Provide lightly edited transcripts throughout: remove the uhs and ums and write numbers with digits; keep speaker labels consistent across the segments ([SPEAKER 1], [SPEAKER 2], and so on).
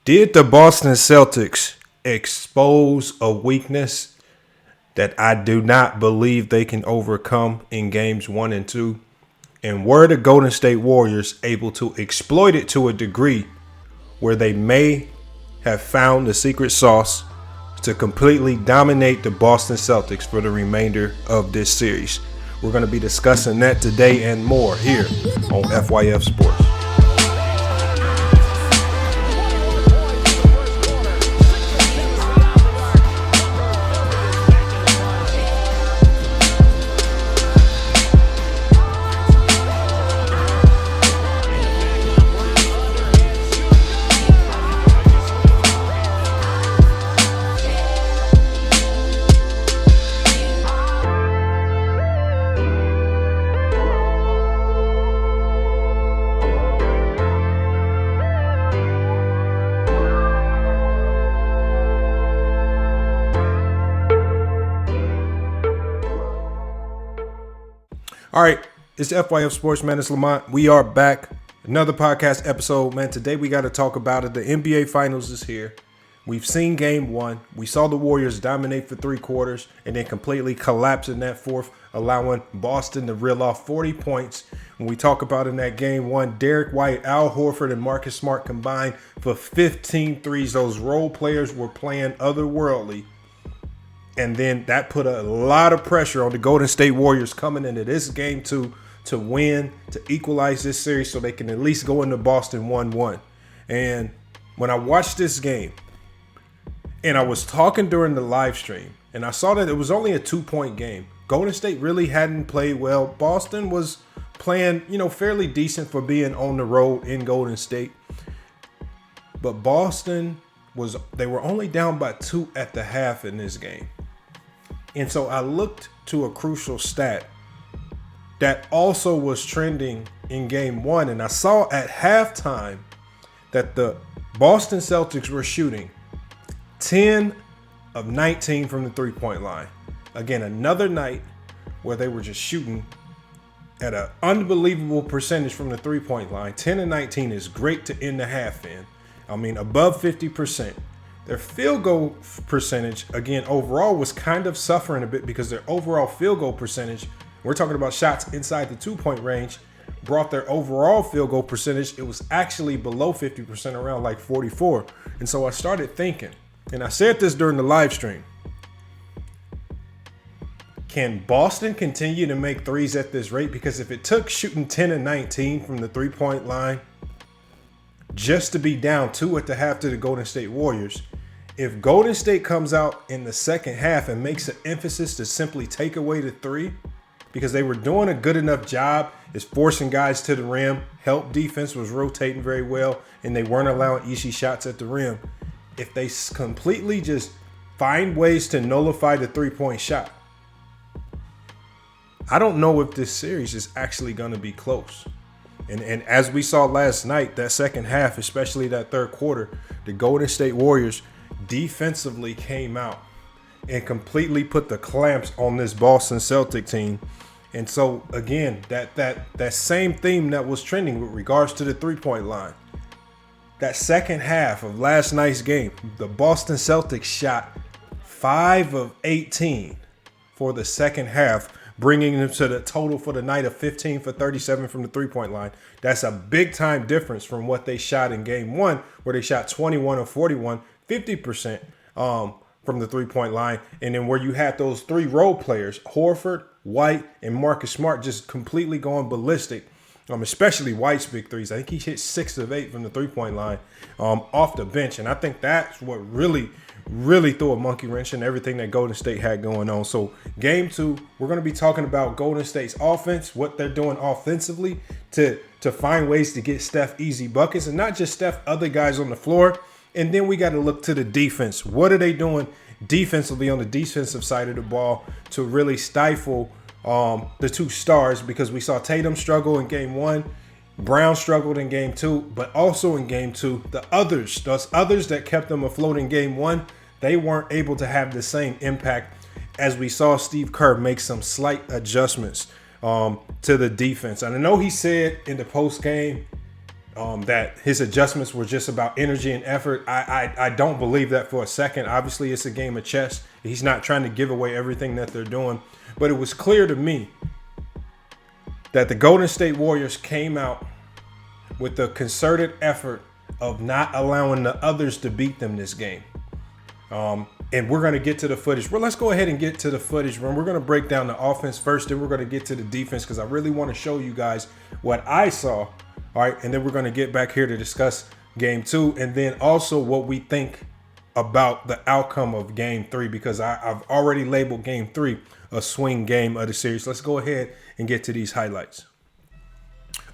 [SPEAKER 1] Did the Boston Celtics expose a weakness that I do not believe they can overcome in games 1 and 2? And were the Golden State Warriors able to exploit it to a degree where they may have found the secret sauce to completely dominate the Boston Celtics for the remainder of this series? We're going to be discussing that today and more here on FYF Sports. All right, it's FYF Sports, man. It's Lamont. We are back. Another podcast episode, man. Today we got to talk about it. The NBA Finals is here. We've seen game 1. We saw the Warriors dominate for 3 quarters and then completely collapse in that fourth, allowing Boston to reel off 40 points. When we talk about in that game 1, Derek White, Al Horford, and Marcus Smart combined for 15 threes. Those role players were playing otherworldly. And then that put a lot of pressure on the Golden State Warriors coming into this game 2 to win, to equalize this series so they can at least go into Boston 1-1. And when I watched this game, and I was talking during the live stream, and I saw that it was only a 2-point game. Golden State really hadn't played well. Boston was playing, fairly decent for being on the road in Golden State. But Boston they were only down by 2 at the half in this game. And so I looked to a crucial stat that also was trending in game 1. And I saw at halftime that the Boston Celtics were shooting 10 of 19 from the 3-point line. Again, another night where they were just shooting at an unbelievable percentage from the 3-point line. 10 and 19 is great to end the half in. I mean, above 50%. Their field goal percentage, again, overall was kind of suffering a bit because their overall field goal percentage, we're talking about shots inside the 2-point range, brought their overall field goal percentage. It was actually below 50%, around like 44. And so I started thinking, and I said this during the live stream, can Boston continue to make threes at this rate? Because if it took shooting 10 and 19 from the 3-point line just to be down 2 at the half to the Golden State Warriors, if Golden State comes out in the second half and makes an emphasis to simply take away the 3, because they were doing a good enough job is forcing guys to the rim, help defense was rotating very well, and they weren't allowing easy shots at the rim. If they completely just find ways to nullify the 3-point shot, I don't know if this series is actually going to be close. And as we saw last night, that second half, especially that third quarter, the Golden State Warriors defensively came out and completely put the clamps on this Boston Celtic team. And so, again, that same theme that was trending with regards to the 3-point line, that second half of last night's game, the Boston Celtics shot 5 of 18 for the second half, bringing them to the total for the night of 15 for 37 from the 3-point line. That's a big time difference from what they shot in game 1, where they shot 21 of 41, 50% from the 3-point line. And then where you had those 3 role players, Horford, White, and Marcus Smart, just completely going ballistic, especially White's big threes. I think he hit 6 of 8 from the 3-point line off the bench. And I think that's what really threw a monkey wrench in everything that Golden State had going on. So game 2, we're going to be talking about Golden State's offense, what they're doing offensively to find ways to get Steph easy buckets, and not just Steph, other guys on the floor. And then we got to look to the defense. What are they doing defensively on the defensive side of the ball to really stifle the 2 stars? Because we saw Tatum struggle in game 1. Brown struggled in game 2, but also in game 2, those others that kept them afloat in game 1, they weren't able to have the same impact as we saw Steve Kerr make some slight adjustments to the defense. And I know he said in the post game that his adjustments were just about energy and effort. I don't believe that for a second. Obviously, it's a game of chess. He's not trying to give away everything that they're doing. But it was clear to me that the Golden State Warriors came out with a concerted effort of not allowing the others to beat them this game. And we're going to get to the footage. Well, let's go ahead and get to the footage. We're going to break down the offense first, then we're going to get to the defense because I really want to show you guys what I saw. All right, and then we're going to get back here to discuss game 2 and then also what we think about the outcome of game 3 because I've already labeled game 3 a swing game of the series. Let's go ahead and get to these highlights.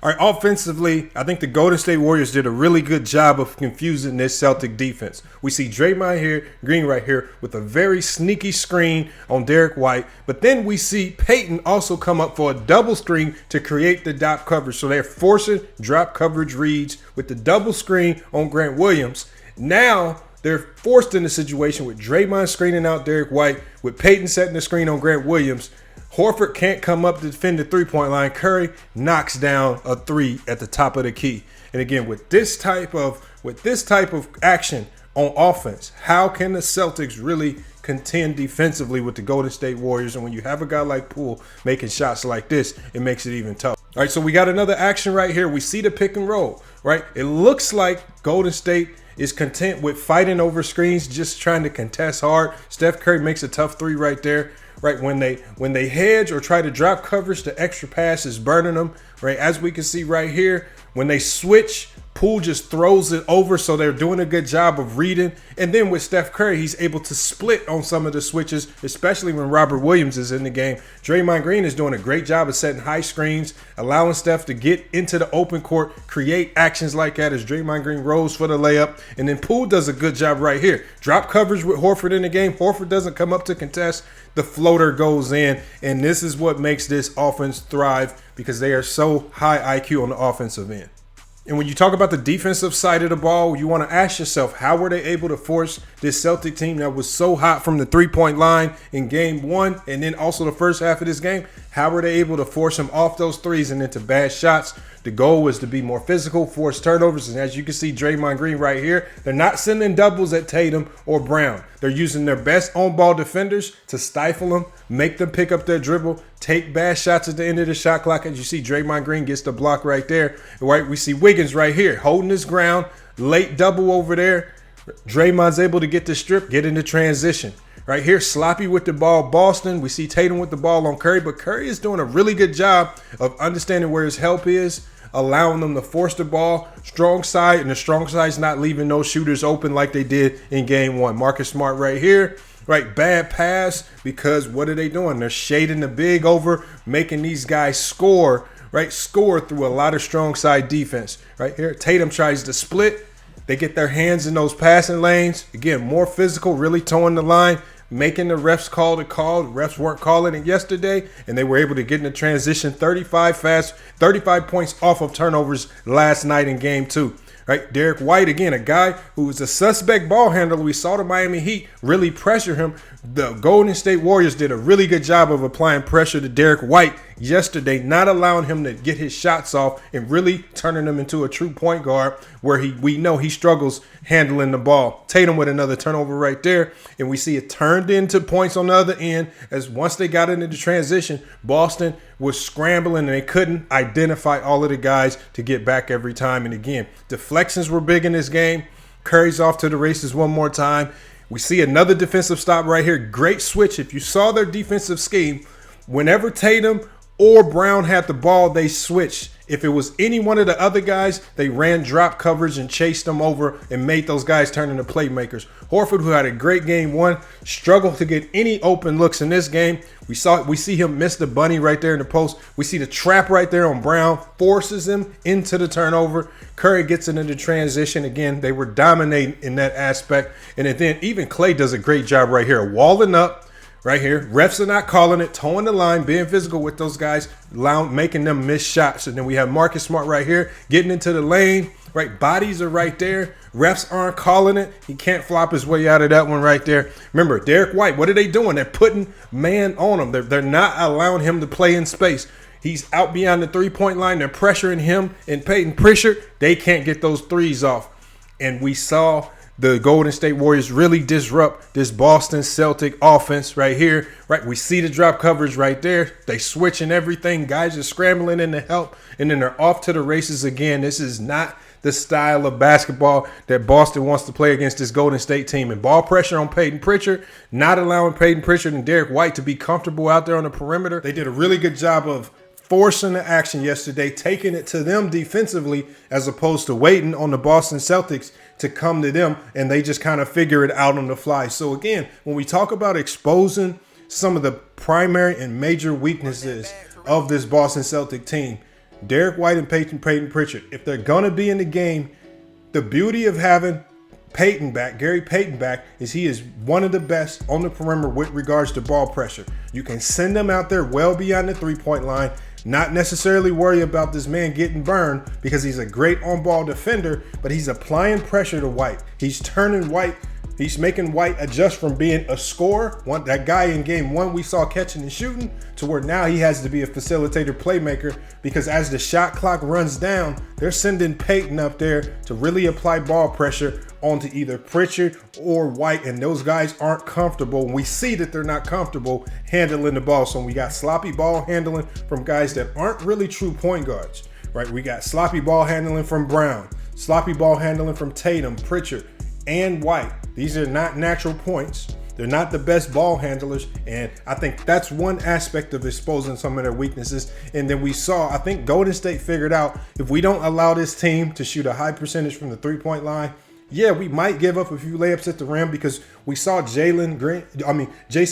[SPEAKER 1] All right, offensively, I think the Golden State Warriors did a really good job of confusing this Celtic defense. We see Draymond Green right here with a very sneaky screen on Derek White. But then we see Payton also come up for a double screen to create the drop coverage. So they're forcing drop coverage reads with the double screen on Grant Williams. Now they're forced in a situation with Draymond screening out Derek White, with Payton setting the screen on Grant Williams. Horford can't come up to defend the three-point line. Curry knocks down a 3 at the top of the key. And again, with this type of action on offense, how can the Celtics really contend defensively with the Golden State Warriors? And when you have a guy like Poole making shots like this, it makes it even tough. All right, so we got another action right here. We see the pick and roll, right? It looks like Golden State is content with fighting over screens, just trying to contest hard. Steph Curry makes a tough 3 right there. Right, when they hedge or try to drop coverage, the extra pass is burning them. Right, as we can see right here, when they switch, Poole just throws it over, so they're doing a good job of reading. And then with Steph Curry, he's able to split on some of the switches, especially when Robert Williams is in the game. Draymond Green is doing a great job of setting high screens, allowing Steph to get into the open court, create actions like that as Draymond Green rolls for the layup. And then Poole does a good job right here. Drop coverage with Horford in the game. Horford doesn't come up to contest. The floater goes in, and this is what makes this offense thrive because they are so high IQ on the offensive end. And when you talk about the defensive side of the ball, you want to ask yourself, how were they able to force this Celtic team that was so hot from the three-point line in game 1 and then also the first half of this game? How were they able to force them off those threes and into bad shots? The goal was to be more physical, force turnovers. And as you can see, Draymond Green right here, they're not sending doubles at Tatum or Brown. They're using their best on-ball defenders to stifle them, make them pick up their dribble, take bad shots at the end of the shot clock. As you see, Draymond Green gets the block right there. Right, we see Wiggins right here holding his ground, late double over there. Draymond's able to get the strip, get into transition. Right here, sloppy with the ball, Boston. We see Tatum with the ball on Curry, but Curry is doing a really good job of understanding where his help is, allowing them to force the ball, strong side, and the strong side's not leaving no shooters open like they did in game 1. Marcus Smart right here, right, bad pass because what are they doing? They're shading the big over, making these guys score, right, score through a lot of strong side defense. Right here, Tatum tries to split. They get their hands in those passing lanes. Again, more physical, really towing the line, making the refs call the call. The refs weren't calling it yesterday, and they were able to get in the transition 35 points off of turnovers last night in game 2. Right, Derek White, again, a guy who was a suspect ball handler. We saw the Miami Heat really pressure him. The Golden State Warriors did a really good job of applying pressure to Derek White yesterday, not allowing him to get his shots off and really turning him into a true point guard where we know he struggles handling the ball. Tatum with another turnover right there, and we see it turned into points on the other end as once they got into the transition, Boston was scrambling and they couldn't identify all of the guys to get back every time. And again, deflections were big in this game. Curry's off to the races one more time. We see another defensive stop right here. Great switch. If you saw their defensive scheme, whenever Tatum or Brown had the ball, they switched. If it was any one of the other guys, they ran drop coverage and chased them over and made those guys turn into playmakers. Horford, who had a great game 1, struggled to get any open looks in this game. We see him miss the bunny right there in the post. We see the trap right there on Brown, forces him into the turnover. Curry gets it into transition. Again, they were dominating in that aspect. And then even Klay does a great job right here, walling up. Right here, refs are not calling it, towing the line, being physical with those guys, making them miss shots. And then we have Marcus Smart right here, getting into the lane, right? Bodies are right there. Refs aren't calling it. He can't flop his way out of that one right there. Remember, Derek White, what are they doing? They're putting man on him. They're not allowing him to play in space. He's out beyond the three-point line. They're pressuring him and Peyton Pritchard. They can't get those threes off. And we saw the Golden State Warriors really disrupt this Boston Celtic offense right here. Right, we see the drop coverage right there. They switching everything. Guys are scrambling in to help, and then they're off to the races again. This is not the style of basketball that Boston wants to play against this Golden State team. And ball pressure on Peyton Pritchard, not allowing Peyton Pritchard and Derek White to be comfortable out there on the perimeter. They did a really good job of forcing the action yesterday, taking it to them defensively as opposed to waiting on the Boston Celtics to come to them, and they just kind of figure it out on the fly. So again, when we talk about exposing some of the primary and major weaknesses of this Boston Celtic team, Derek White and Peyton Pritchard, if they're going to be in the game, the beauty of having Peyton back, Gary Payton back, is he is one of the best on the perimeter with regards to ball pressure. You can send them out there well beyond the three-point line, not necessarily worry about this man getting burned because he's a great on-ball defender, but he's applying pressure to White. He's turning White. He's making White adjust from being a scorer, that guy in game one we saw catching and shooting, to where now he has to be a facilitator playmaker, because as the shot clock runs down, they're sending Peyton up there to really apply ball pressure onto either Pritchard or White, and those guys aren't comfortable. We see that they're not comfortable handling the ball. So we got sloppy ball handling from guys that aren't really true point guards, right? We got sloppy ball handling from Brown, sloppy ball handling from Tatum, Pritchard, and White. These are not natural points. They're not the best ball handlers, and I think that's one aspect of exposing some of their weaknesses. And then we saw, I think Golden State figured out, if we don't allow this team to shoot a high percentage from the three-point line, yeah, we might give up a few layups at the rim, because we saw Jason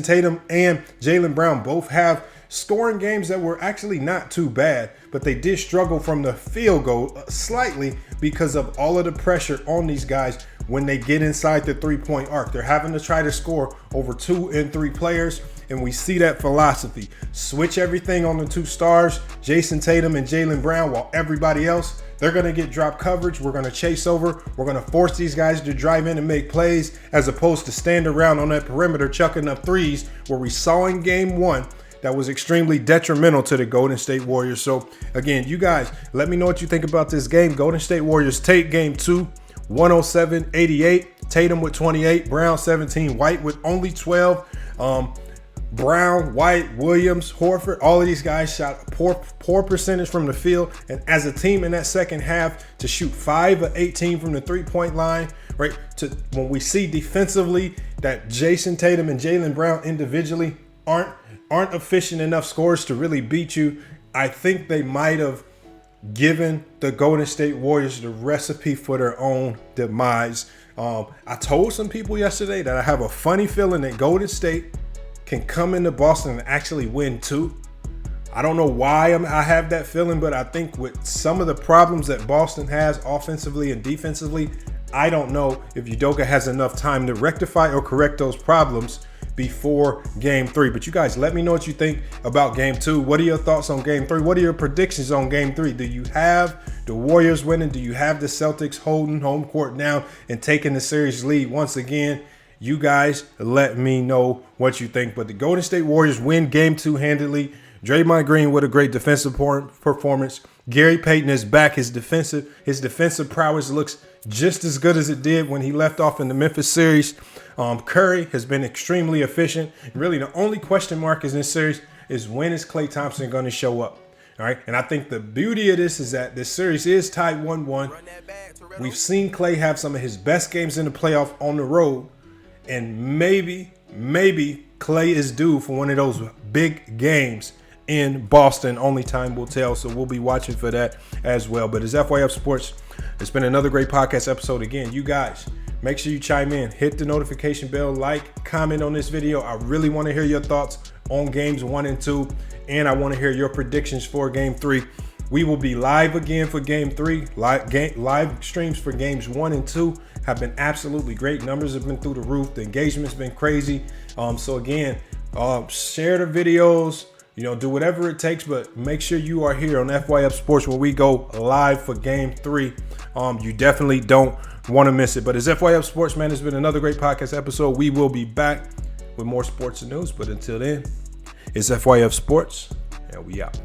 [SPEAKER 1] Tatum and Jaylen Brown both have scoring games that were actually not too bad, but they did struggle from the field goal slightly because of all of the pressure on these guys when they get inside the three-point arc. They're having to try to score over 2 and 3 players, and we see that philosophy. Switch everything on the two stars, Jason Tatum and Jaylen Brown, while everybody else, they're going to get drop coverage. We're going to chase over. We're going to force these guys to drive in and make plays, as opposed to stand around on that perimeter chucking up threes, where we saw in game one that was extremely detrimental to the Golden State Warriors. So again, you guys, let me know what you think about this game. Golden State Warriors take game 2, 107-88. Tatum with 28, Brown 17, White with only 12. Brown, White, Williams, Horford, all of these guys shot a poor percentage from the field. And as a team in that second half, to shoot 5 of 18 from the three-point line, right? When we see defensively that Jason Tatum and Jaylen Brown individually aren't efficient enough scorers to really beat you, I think they might have given the Golden State Warriors the recipe for their own demise. I told some people yesterday that I have a funny feeling that Golden State can come into Boston and actually win too. I don't know why I have that feeling, but I think with some of the problems that Boston has offensively and defensively, I don't know if Udoka has enough time to rectify or correct those problems before game 3. But you guys, let me know what you think about game 2. What are your thoughts on game 3? What are your predictions on game 3? Do you have the Warriors winning? Do you have the Celtics holding home court down and taking the series lead once again? You guys, let me know what you think. But the Golden State Warriors win game 2 handily. Draymond Green with a great defensive performance. Gary Payton is back. His defensive prowess looks just as good as it did when he left off in the Memphis series. Curry has been extremely efficient. Really, the only question mark in this series is, when is Klay Thompson going to show up? All right, and I think the beauty of this is that this series is tied 1-1. We've seen Klay have some of his best games in the playoff on the road, and maybe Klay is due for one of those big games in Boston. Only time will tell, so we'll be watching for that as well. But as FYF Sports, it's been another great podcast episode. Again, you guys, make sure you chime in, hit the notification bell, like, comment on this video. I really want to hear your thoughts on games 1 and 2, and I want to hear your predictions for game 3. We will be live again for game 3. Live streams for games 1 and 2 have been absolutely great. Numbers have been through the roof. The engagement's been crazy. So again, share the videos, do whatever it takes, but make sure you are here on FYF Sports when we go live for game 3. You definitely don't want to miss it. But as FYF Sports, man, it's been another great podcast episode. We will be back with more sports and news. But until then, it's FYF Sports, and we out.